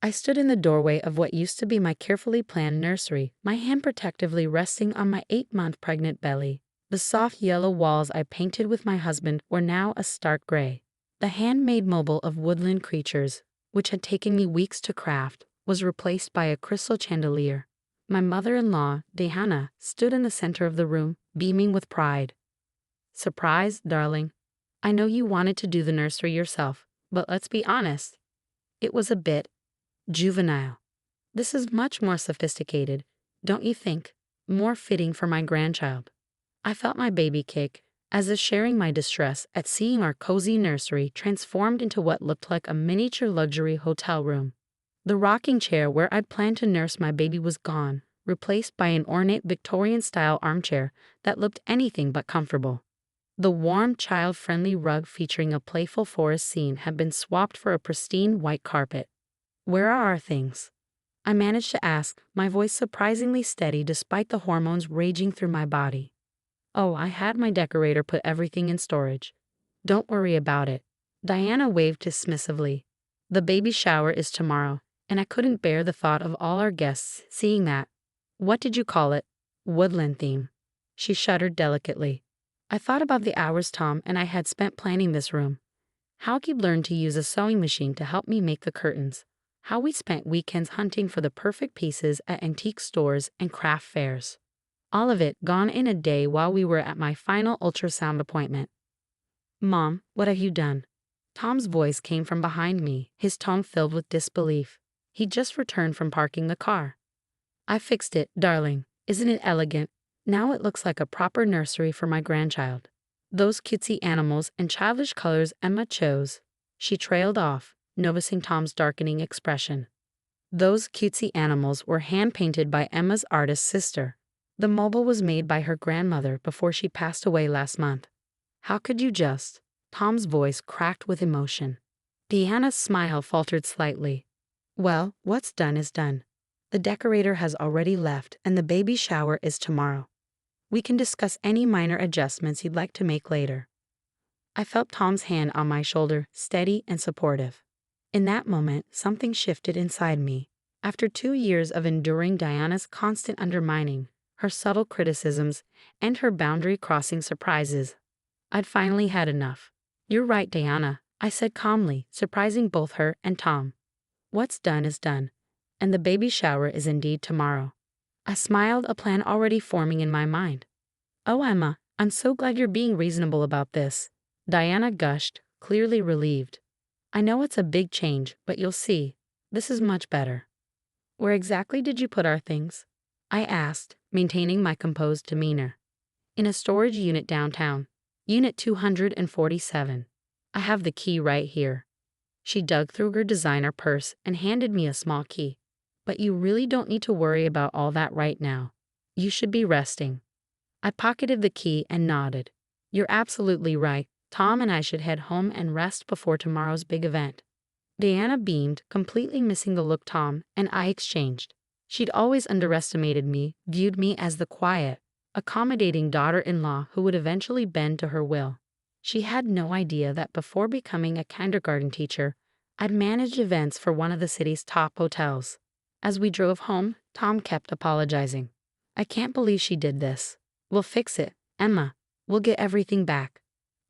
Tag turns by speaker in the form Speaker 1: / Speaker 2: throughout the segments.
Speaker 1: I stood in the doorway of what used to be my carefully planned nursery, my hand protectively resting on my 8-month pregnant belly. The soft yellow walls I painted with my husband were now a stark gray. The handmade mobile of woodland creatures, which had taken me weeks to craft, was replaced by a crystal chandelier. My mother-in-law, Diana, stood in the center of the room, beaming with pride. "Surprise, darling. I know you wanted to do the nursery yourself, but let's be honest. It was a bit juvenile. This is much more sophisticated, don't you think? More fitting for my grandchild." I felt my baby kick, as if sharing my distress at seeing our cozy nursery transformed into what looked like a miniature luxury hotel room. The rocking chair where I'd planned to nurse my baby was gone, replaced by an ornate Victorian-style armchair that looked anything but comfortable. The warm, child-friendly rug featuring a playful forest scene had been swapped for a pristine white carpet. "Where are our things?" I managed to ask, my voice surprisingly steady despite the hormones raging through my body. "Oh, I had my decorator put everything in storage. Don't worry about it." Diana waved dismissively. "The baby shower is tomorrow, and I couldn't bear the thought of all our guests seeing that, what did you call it, woodland theme." She shuddered delicately. I thought about the hours Tom and I had spent planning this room. How he'd learned to use a sewing machine to help me make the curtains. How we spent weekends hunting for the perfect pieces at antique stores and craft fairs. All of it gone in a day while we were at my final ultrasound appointment. "Mom, what have you done?" Tom's voice came from behind me, his tone filled with disbelief. He'd just returned from parking the car. "I fixed it, darling. Isn't it elegant? Now it looks like a proper nursery for my grandchild. Those cutesy animals and childish colors Emma chose." She trailed off, noticing Tom's darkening expression. "Those cutesy animals were hand-painted by Emma's artist sister. The mobile was made by her grandmother before she passed away last month." "How could you just?" Tom's voice cracked with emotion. Deanna's smile faltered slightly. "Well, what's done is done. The decorator has already left and the baby shower is tomorrow. We can discuss any minor adjustments you'd like to make later." I felt Tom's hand on my shoulder, steady and supportive. In that moment, something shifted inside me. After 2 years of enduring Diana's constant undermining, her subtle criticisms, and her boundary-crossing surprises, I'd finally had enough. "You're right, Diana," I said calmly, surprising both her and Tom. "What's done is done, and the baby shower is indeed tomorrow." I smiled, a plan already forming in my mind. "Oh, Emma, I'm so glad you're being reasonable about this," Diana gushed, clearly relieved. "I know it's a big change, but you'll see, this is much better." "Where exactly did you put our things?" I asked, maintaining my composed demeanor. "In a storage unit downtown. Unit 247. I have the key right here." She dug through her designer purse and handed me a small key. "But you really don't need to worry about all that right now. You should be resting." I pocketed the key and nodded. "You're absolutely right. Tom and I should head home and rest before tomorrow's big event." Diana beamed, completely missing the look Tom and I exchanged. She'd always underestimated me, viewed me as the quiet, accommodating daughter-in-law who would eventually bend to her will. She had no idea that before becoming a kindergarten teacher, I'd managed events for one of the city's top hotels. As we drove home, Tom kept apologizing. "I can't believe she did this. We'll fix it, Emma. We'll get everything back."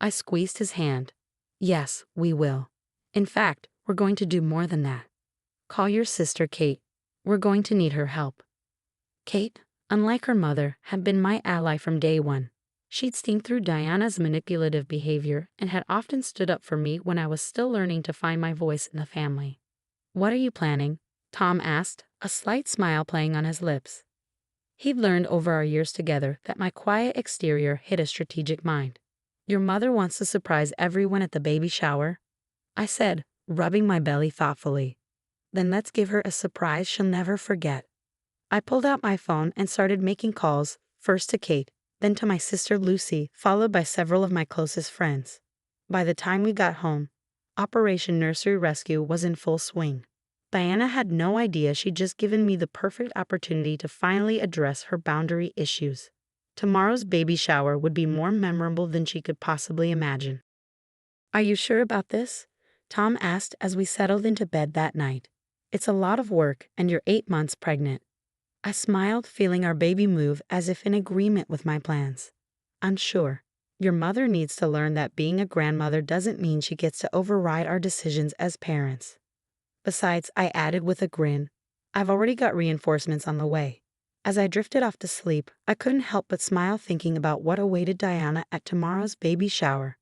Speaker 1: I squeezed his hand. "Yes, we will. In fact, we're going to do more than that. Call your sister Kate. We're going to need her help." Kate, unlike her mother, had been my ally from day one. She'd seen through Diana's manipulative behavior and had often stood up for me when I was still learning to find my voice in the family. "What are you planning?" Tom asked, a slight smile playing on his lips. He'd learned over our years together that my quiet exterior hid a strategic mind. "Your mother wants to surprise everyone at the baby shower," I said, rubbing my belly thoughtfully. "Then let's give her a surprise she'll never forget." I pulled out my phone and started making calls, first to Kate, then to my sister Lucy, followed by several of my closest friends. By the time we got home, Operation Nursery Rescue was in full swing. Diana had no idea she'd just given me the perfect opportunity to finally address her boundary issues. Tomorrow's baby shower would be more memorable than she could possibly imagine. "Are you sure about this?" Tom asked as we settled into bed that night. It's a lot of work, and you're 8 months pregnant. I smiled, feeling our baby move as if in agreement with my plans. Unsure. Your mother needs to learn that being a grandmother doesn't mean she gets to override our decisions as parents. Besides, I added with a grin, I've already got reinforcements on the way. As I drifted off to sleep, I couldn't help but smile thinking about what awaited Diana at tomorrow's baby shower.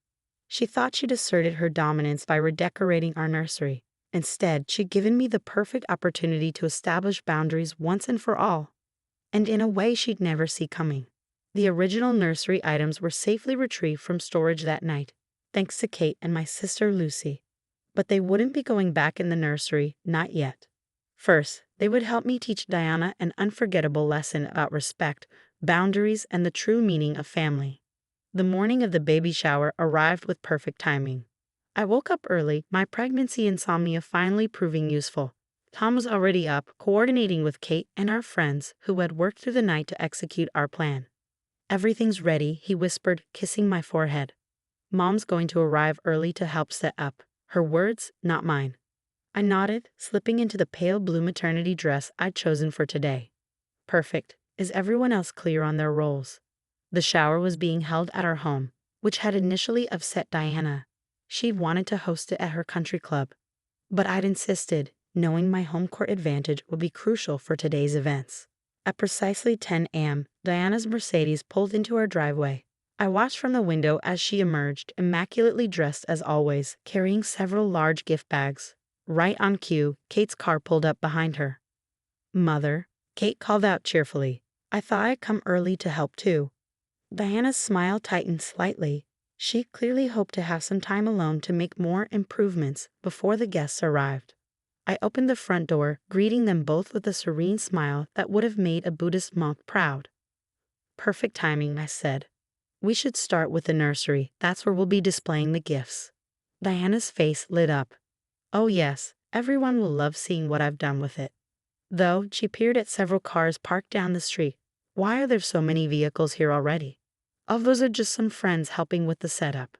Speaker 1: She thought she'd asserted her dominance by redecorating our nursery. Instead, she'd given me the perfect opportunity to establish boundaries once and for all, and in a way she'd never see coming. The original nursery items were safely retrieved from storage that night, thanks to Kate and my sister Lucy. But they wouldn't be going back in the nursery, not yet. First, they would help me teach Diana an unforgettable lesson about respect, boundaries, and the true meaning of family. The morning of the baby shower arrived with perfect timing. I woke up early, my pregnancy insomnia finally proving useful. Tom was already up, coordinating with Kate and our friends who had worked through the night to execute our plan. Everything's ready, he whispered, kissing my forehead. Mom's going to arrive early to help set up. Her words, not mine. I nodded, slipping into the pale blue maternity dress I'd chosen for today. Perfect. Is everyone else clear on their roles? The shower was being held at our home, which had initially upset Diana. She'd wanted to host it at her country club. But I'd insisted, knowing my home court advantage would be crucial for today's events. At precisely 10 a.m., Diana's Mercedes pulled into our driveway. I watched from the window as she emerged, immaculately dressed as always, carrying several large gift bags. Right on cue, Kate's car pulled up behind her. "Mother," Kate called out cheerfully. "I thought I'd come early to help too." Diana's smile tightened slightly. She clearly hoped to have some time alone to make more improvements before the guests arrived. I opened the front door, greeting them both with a serene smile that would have made a Buddhist monk proud. "Perfect timing," I said. "We should start with the nursery. That's where we'll be displaying the gifts." Diana's face lit up. "Oh yes, everyone will love seeing what I've done with it." Though, she peered at several cars parked down the street. "Why are there so many vehicles here already?" "Oh, those are just some friends helping with the setup,"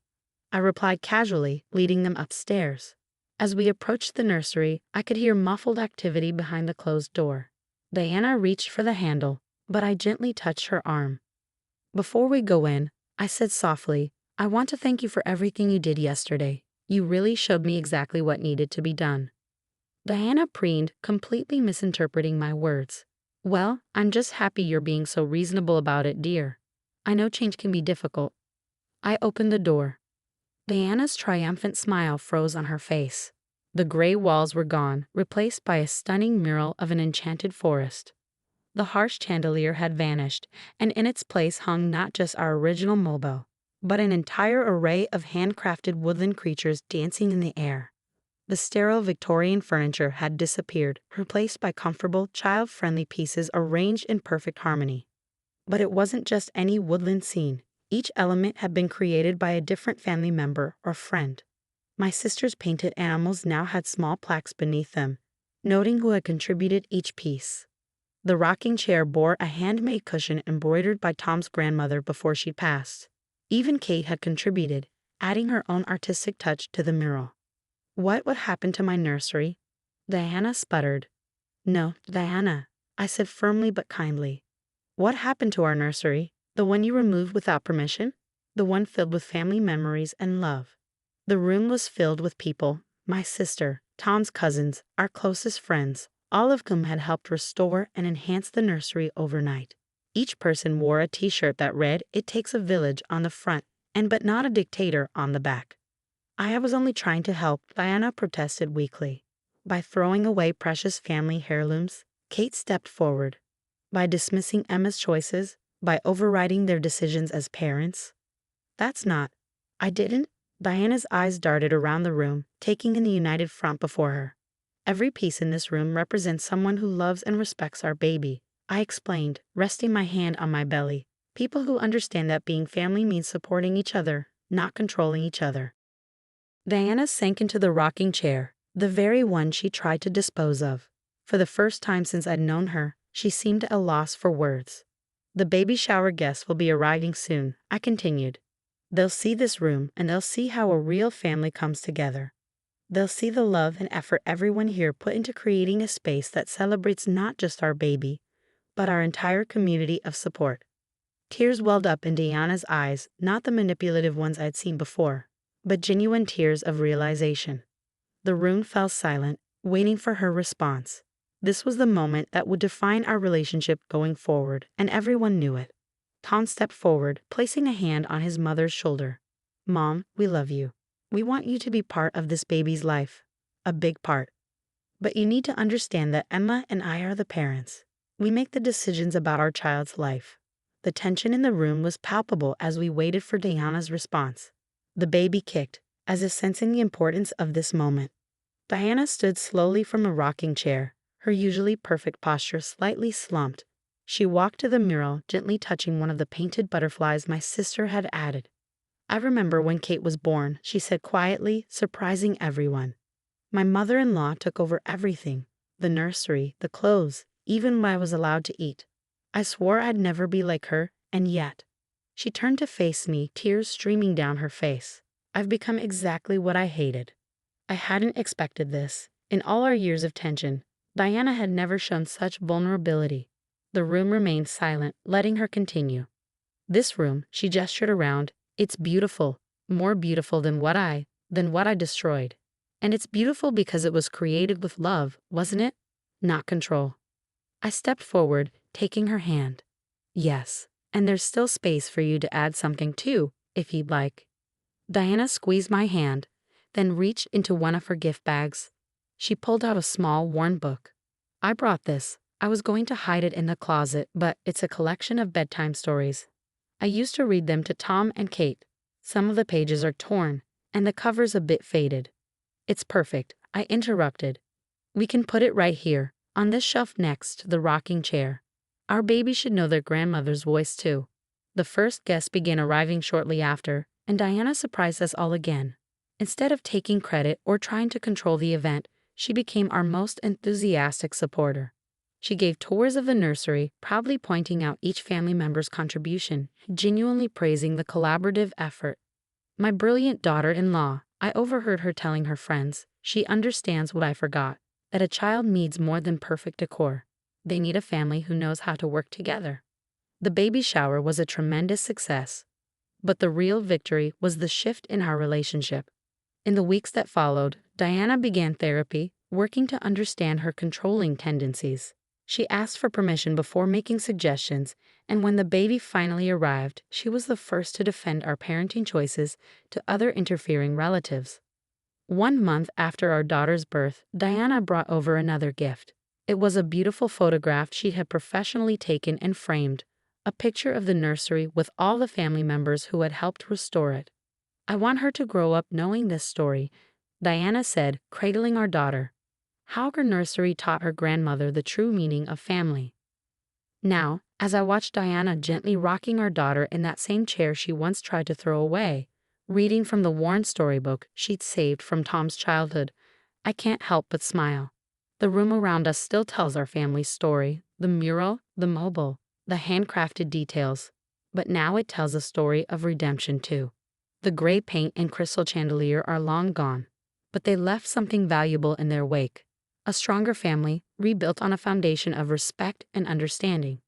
Speaker 1: I replied casually, leading them upstairs. As we approached the nursery, I could hear muffled activity behind the closed door. Diana reached for the handle, but I gently touched her arm. "Before we go in," I said softly, "I want to thank you for everything you did yesterday. You really showed me exactly what needed to be done." Diana preened, completely misinterpreting my words. "Well, I'm just happy you're being so reasonable about it, dear. I know change can be difficult." I opened the door. Diana's triumphant smile froze on her face. The gray walls were gone, replaced by a stunning mural of an enchanted forest. The harsh chandelier had vanished, and in its place hung not just our original mobile, but an entire array of handcrafted woodland creatures dancing in the air. The sterile Victorian furniture had disappeared, replaced by comfortable, child-friendly pieces arranged in perfect harmony. But it wasn't just any woodland scene. Each element had been created by a different family member or friend. My sister's painted animals now had small plaques beneath them, noting who had contributed each piece. The rocking chair bore a handmade cushion embroidered by Tom's grandmother before she passed. Even Kate had contributed, adding her own artistic touch to the mural. What would happen to my nursery? Diana sputtered. "No, Diana," I said firmly but kindly. "What happened to our nursery? The one you removed without permission? The one filled with family memories and love?" The room was filled with people, my sister, Tom's cousins, our closest friends, all of whom had helped restore and enhance the nursery overnight. Each person wore a t-shirt that read, "It takes a village" on the front, and "but not a dictator" on the back. "I was only trying to help," Diana protested weakly. By throwing away precious family heirlooms, Kate stepped forward. By dismissing Emma's choices, by overriding their decisions as parents. "That's not." "I didn't." Diana's eyes darted around the room, taking in the united front before her. "Every piece in this room represents someone who loves and respects our baby," I explained, resting my hand on my belly. "People who understand that being family means supporting each other, not controlling each other." Diana sank into the rocking chair, the very one she tried to dispose of. For the first time since I'd known her, she seemed at a loss for words. "The baby shower guests will be arriving soon," I continued. "They'll see this room, and they'll see how a real family comes together." They'll see the love and effort everyone here put into creating a space that celebrates not just our baby, but our entire community of support. Tears welled up in Diana's eyes, not the manipulative ones I'd seen before, but genuine tears of realization. The room fell silent, waiting for her response. This was the moment that would define our relationship going forward, and everyone knew it. Tom stepped forward, placing a hand on his mother's shoulder. "Mom, we love you. We want you to be part of this baby's life. A big part. But you need to understand that Emma and I are the parents. We make the decisions about our child's life." The tension in the room was palpable as we waited for Diana's response. The baby kicked, as if sensing the importance of this moment. Diana stood slowly from a rocking chair, her usually perfect posture slightly slumped. She walked to the mural, gently touching one of the painted butterflies my sister had added. "I remember when Kate was born," she said quietly, surprising everyone. "My mother-in-law took over everything, the nursery, the clothes, even when I was allowed to eat. I swore I'd never be like her, and yet." She turned to face me, tears streaming down her face. "I've become exactly what I hated. I hadn't expected this." In all our years of tension, Diana had never shown such vulnerability. The room remained silent, letting her continue. "This room," she gestured around, "it's beautiful, more beautiful than what I destroyed. And it's beautiful because it was created with love, wasn't it? Not control." I stepped forward, taking her hand. "Yes, and there's still space for you to add something too, if you'd like." Diana squeezed my hand, then reached into one of her gift bags. She pulled out a small, worn book. "I brought this. I was going to hide it in the closet, but it's a collection of bedtime stories. I used to read them to Tom and Kate. Some of the pages are torn, and the cover's a bit faded." "It's perfect," I interrupted. "We can put it right here, on this shelf next to the rocking chair. Our baby should know their grandmother's voice too." The first guests began arriving shortly after, and Diana surprised us all again. Instead of taking credit or trying to control the event, she became our most enthusiastic supporter. She gave tours of the nursery, proudly pointing out each family member's contribution, genuinely praising the collaborative effort. My brilliant daughter-in-law, I overheard her telling her friends, "She understands what I forgot, that a child needs more than perfect decor. They need a family who knows how to work together." The baby shower was a tremendous success, but the real victory was the shift in our relationship. In the weeks that followed, Diana began therapy, working to understand her controlling tendencies. She asked for permission before making suggestions, and when the baby finally arrived, she was the first to defend our parenting choices to other interfering relatives. 1 month after our daughter's birth, Diana brought over another gift. It was a beautiful photograph she had professionally taken and framed, a picture of the nursery with all the family members who had helped restore it. "I want her to grow up knowing this story," Diana said, cradling our daughter. How her nursery taught her grandmother the true meaning of family. Now, as I watched Diana gently rocking our daughter in that same chair she once tried to throw away, reading from the worn storybook she'd saved from Tom's childhood, I can't help but smile. The room around us still tells our family's story, the mural, the mobile, the handcrafted details, but now it tells a story of redemption too. The gray paint and crystal chandelier are long gone, but they left something valuable in their wake. A stronger family, rebuilt on a foundation of respect and understanding.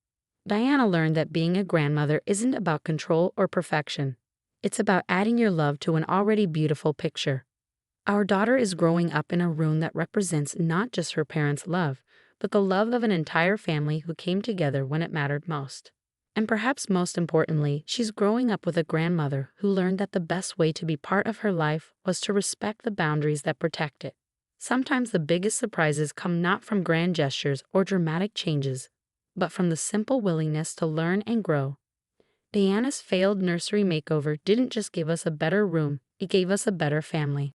Speaker 1: Diana learned that being a grandmother isn't about control or perfection. It's about adding your love to an already beautiful picture. Our daughter is growing up in a room that represents not just her parents' love, but the love of an entire family who came together when it mattered most. And perhaps most importantly, she's growing up with a grandmother who learned that the best way to be part of her life was to respect the boundaries that protect it. Sometimes the biggest surprises come not from grand gestures or dramatic changes, but from the simple willingness to learn and grow. Diana's failed nursery makeover didn't just give us a better room, it gave us a better family.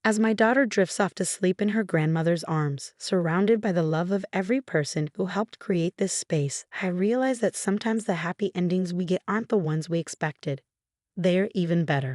Speaker 1: As my daughter drifts off to sleep in her grandmother's arms, surrounded by the love of every person who helped create this space, I realize that sometimes the happy endings we get aren't the ones we expected. They're even better.